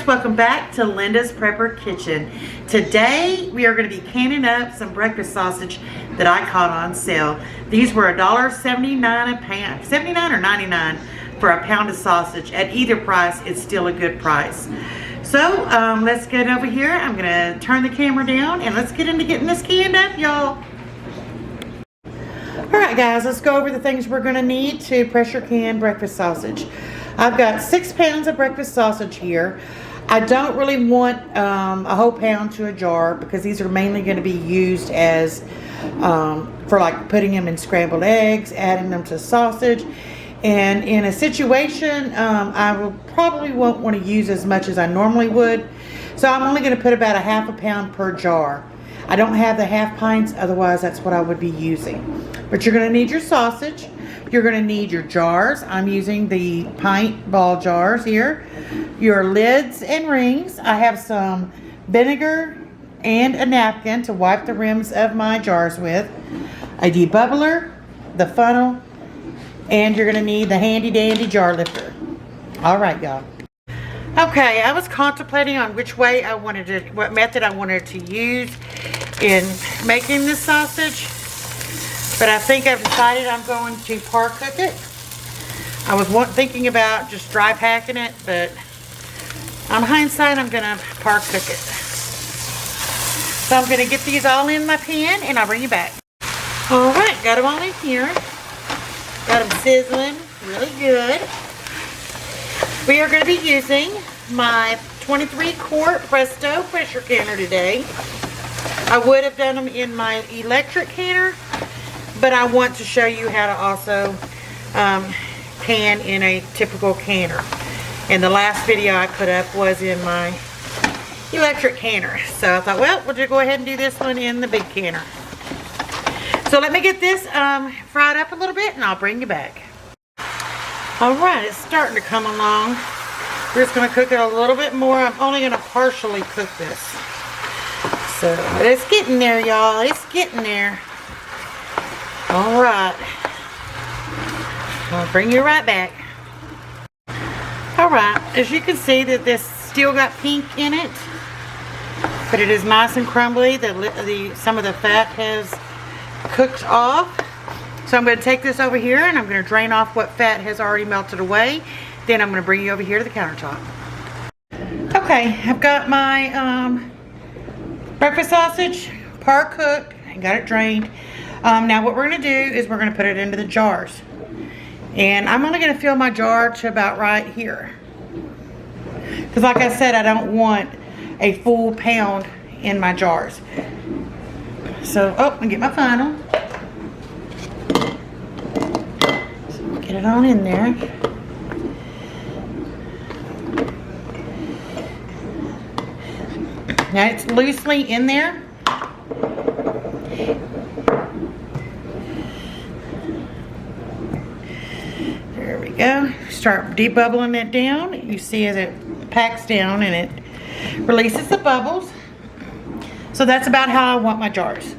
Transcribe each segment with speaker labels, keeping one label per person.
Speaker 1: guys, welcome back to Linda's Prepper Kitchen. Today we are going to be canning up some breakfast sausage that I caught on sale. These were $1.79 a pound, 79 or 99 for a pound of sausage. At either price, it's still a good price. So let's get over here. I'm going to turn the camera down and let's get into getting this canned up, y'all. Alright guys, let's go over the things we're going to need to pressure can breakfast sausage. I've got 6 pounds of breakfast sausage here. I don't really want a whole pound to a jar because these are mainly going to be used as for like putting them in scrambled eggs, adding them to sausage. And in a situation, I will probably won't want to use as much as I normally would. So I'm only going to put about a half a pound per jar. I don't have the half pints, otherwise that's what I would be using. But you're going to need your sausage. You're going to need your jars. I'm using the pint ball jars here. Your lids and rings. I have some vinegar and a napkin to wipe the rims of my jars with. A debubbler, the funnel, and you're going to need the handy dandy jar lifter. All right, y'all. Okay, I was contemplating on which way I wanted to, what method I wanted to use in making this sausage. But I think I've decided I'm going to par cook it. I was thinking about just dry packing it, but on hindsight, I'm going to par cook it. So I'm going to get these all in my pan and I'll bring you back. Alright, got them all in here. Got them sizzling really good. We are going to be using my 23-quart Presto pressure canner today. I would have done them in my electric canner, but I want to show you how to also can in a typical canner. And the last video I put up was in my electric canner. So I thought, well, we'll just go ahead and do this one in the big canner. So let me get this fried up a little bit and I'll bring you back. Alright, it's starting to come along. We're just going to cook it a little bit more. I'm only going to partially cook this. So, but it's getting there, y'all. It's getting there. Alright. I'll bring you right back. Alright, as you can see that this still got pink in it, but it is nice and crumbly. Some of the fat has cooked off. So I'm going to take this over here and I'm going to drain off what fat has already melted away. Then I'm going to bring you over here to the countertop. Okay, I've got my breakfast sausage par cooked and got it drained. Now what we're going to do is we're going to put it into the jars. And I'm only going to fill my jar to about right here. Because like I said, I don't want a full pound in my jars. So, oh, I'm going to get my funnel. So get it on in there. Now it's loosely in there. There we go. Start debubbling it down. You see as it packs down and it releases the bubbles. So that's about how I want my jars.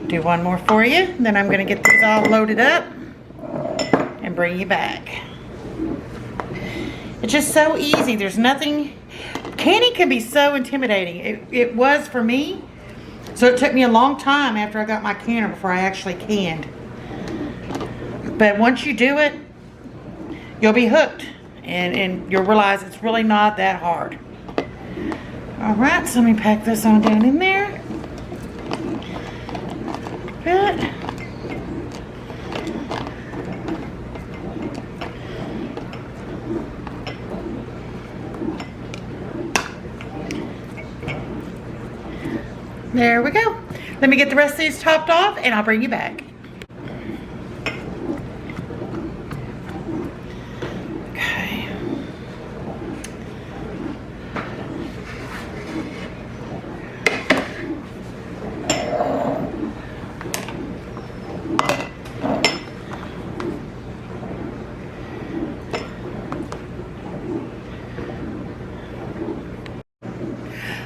Speaker 1: Do one more for you. Then I'm going to get these all loaded up and bring you back. It's just so easy. There's nothing. Canning can be so intimidating. It was for me. So it took me a long time after I got my canner before I actually canned. But once you do it, you'll be hooked. And you'll realize it's really not that hard. Alright, so let me pack this on down in there. Good. There we go. Let me get the rest of these topped off and I'll bring you back. Okay.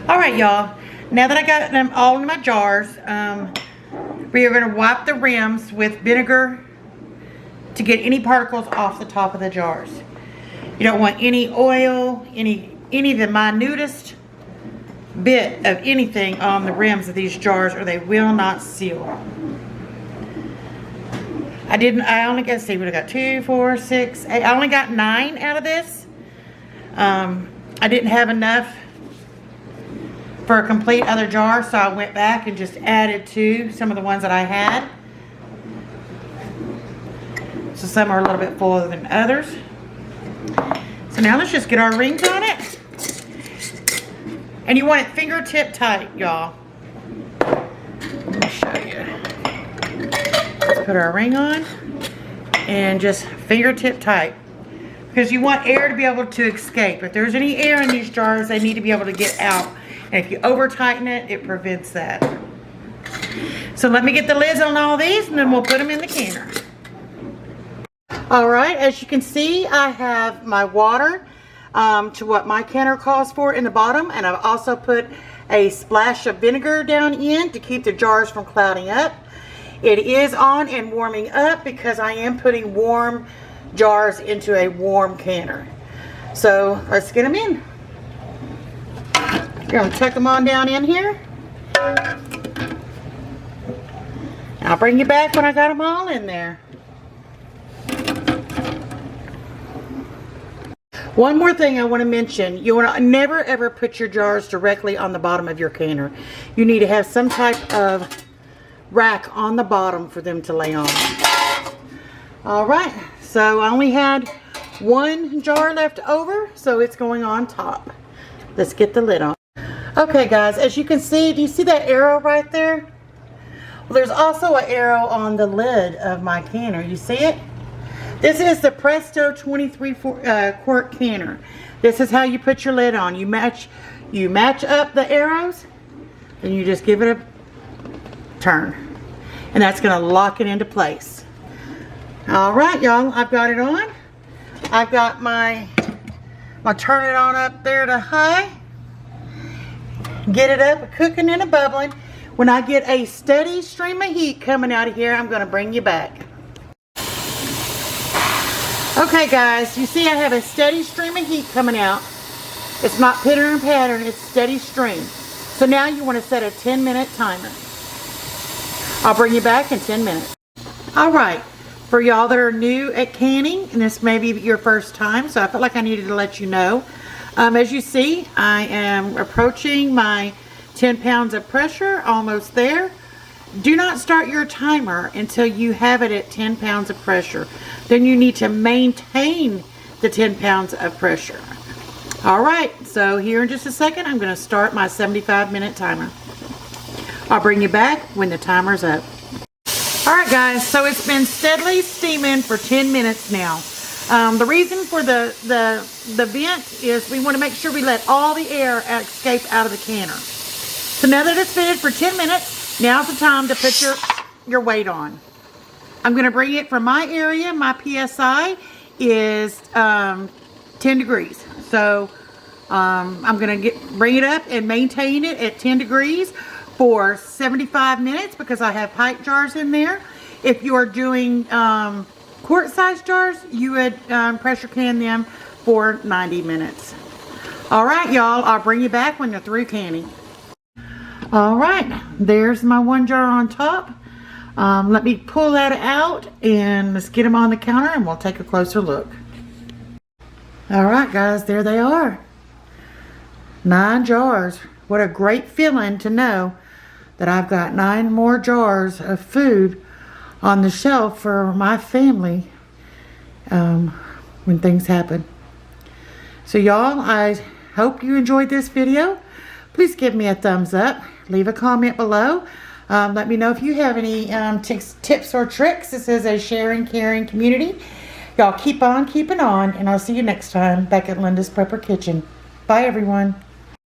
Speaker 1: All right, y'all. Now that I got them all in my jars, we are going to wipe the rims with vinegar to get any particles off the top of the jars. You don't want any oil, any of the minutest bit of anything on the rims of these jars, or they will not seal. I only got, see, we got 2, 4, 6, 8. I only got 9 out of this. I didn't have enough for a complete other jar, so I went back and just added to some of the ones that I had. So some are a little bit fuller than others. So now let's just get our rings on it. And you want it fingertip tight, y'all. Let me show you. Let's put our ring on and just fingertip tight, because you want air to be able to escape. If there's any air in these jars, they need to be able to get out. And if you over tighten it, it prevents that. So let me get the lids on all these and then we'll put them in the canner. All right, as you can see, I have my water to what my canner calls for in the bottom, and I've also put a splash of vinegar down in to keep the jars from clouding up. It is on and warming up because I am putting warm jars into a warm canner. So let's get them in. We're going to tuck them on down in here. I'll bring you back when I got them all in there. One more thing I want to mention. You want to never ever put your jars directly on the bottom of your canner. You need to have some type of rack on the bottom for them to lay on. Alright, so I only had one jar left over, so it's going on top. Let's get the lid on. Okay guys, as you can see, do you see that arrow right there? Well, there's also an arrow on the lid of my canner. You see it? This is the Presto 23 quart canner. This is how you put your lid on. You match up the arrows, then you just give it a turn, and that's going to lock it into place. All right, y'all, I've got it on. I've got my turn it on up there to high. Get it up, cooking and a bubbling. When I get a steady stream of heat coming out of here, I'm going to bring you back. Okay guys, you see I have a steady stream of heat coming out. It's not pitter and pattern, it's steady stream. So now you want to set a 10-minute timer. I'll bring you back in 10 minutes. Alright, for y'all that are new at canning, and this may be your first time, so I felt like I needed to let you know. As you see, I am approaching my 10 pounds of pressure, almost there. Do not start your timer until you have it at 10 pounds of pressure. Then you need to maintain the 10 pounds of pressure. Alright, so here in just a second, I'm going to start my 75-minute timer. I'll bring you back when the timer's up. Alright guys, so it's been steadily steaming for 10 minutes now. The reason for the vent is we want to make sure we let all the air escape out of the canner. So now that it's fitted for 10 minutes, now's the time to put your weight on. I'm going to bring it from my area. My PSI is 10 degrees. So I'm going to bring it up and maintain it at 10 degrees for 75 minutes because I have pint jars in there. If you are doing quart-sized jars, you would pressure can them for 90 minutes. All right, y'all. I'll bring you back when you're through canning. All right, there's my one jar on top. Let me pull that out and let's get them on the counter and we'll take a closer look. All right, guys, there they are. 9 jars. What a great feeling to know that I've got 9 more jars of food on the shelf for my family when things happen. So y'all, I hope you enjoyed this video. Please give me a thumbs up. Leave a comment below. Let me know if you have any tips or tricks. This is a sharing, caring community. Y'all keep on keeping on, and I'll see you next time back at Linda's Prepper Kitchen. Bye, everyone.